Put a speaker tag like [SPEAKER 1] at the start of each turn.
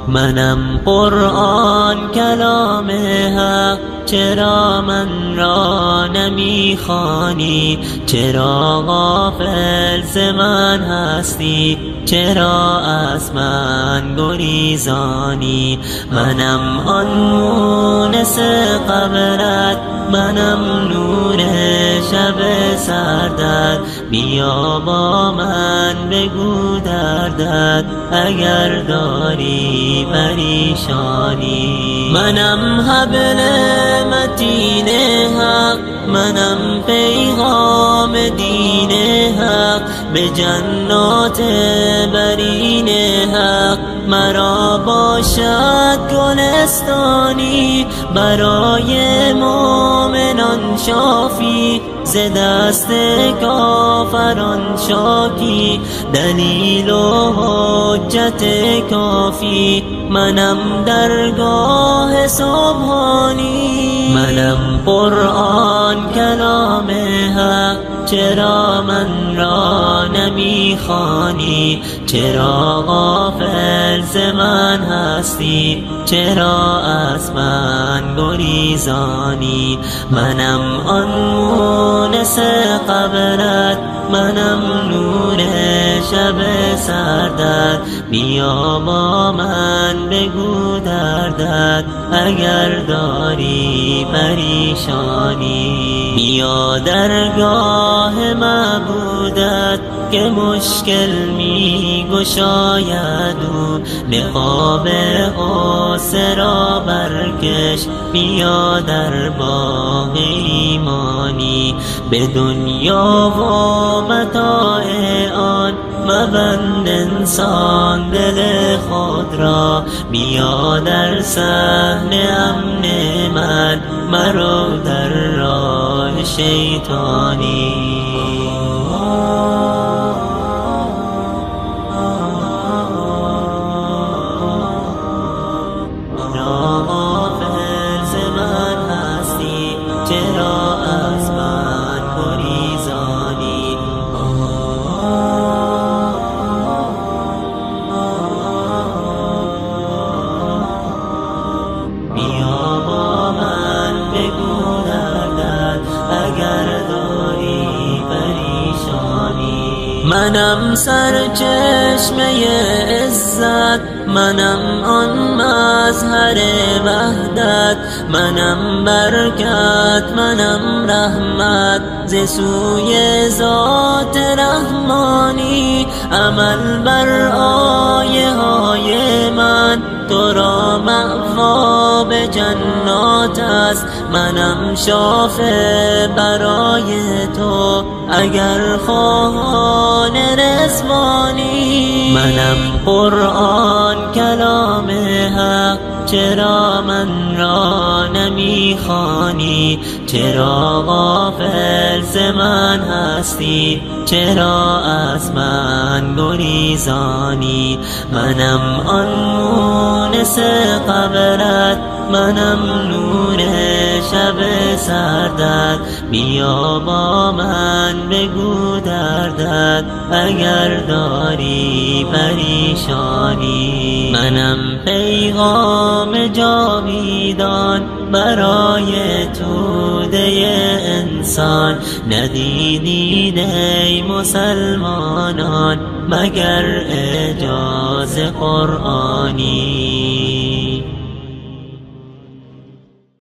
[SPEAKER 1] منم قرآن کلام حق، چرا من را نمیخوانی؟ چرا غافل ز من هستی؟ چرا از من گریزانی؟ منم آن مونس قبرت، منم نور شب سردت. بیا با من بگو دردت اگر داری پریشانی. منم حبل متین حق، منم پیغام دین حق. به جنات برین حق مرا باشد گلستانی. برای مومنان شافی، ز دست کافران شاکی. دلیل و حجت کافی، منم درگاه سبحانی. منم قرآن کلام حق، چرا من را نمیخوانی؟ چرا غافل ز من هستی؟ چرا از من گریزانی؟ منم آن مونس قبرت، منم نور شب سردت. بیا با من بگو دردت اگر داری پریشانی. بیا درگاه معبودت که مشکل می گشاید او. نقاب غصه را برکش، بیا در باغ ایمانی. به دنیا و متاع آن مبند انسان دل خود را. بیا در صحن امن من، مرو در راه شیطانی. چرا از من گریزانی؟ بیا با من بگو دردت اگر داری پریشانی. منم سرچشمه عزت، منم آن مظهر وحدت. منم برکت، منم رحمت ز سوی ذات رحمانی. عمل بر آیه های من تو را مأوا به جنات است. منم شافع برای تو اگر خواهان رضوانی. منم قرآن کلام حق، چرا من را نمیخوانی؟ چرا غافل ز من هستی؟ چرا از من گریزانی؟ منم آن مونس قبرت، منم نور شب سردت. بیا با من بگو دردت اگر داری پریشانی. منم پیغام جاویدان برای توده انسان. ندیدین ای مسلمانان مگر اعجاز قرآنی.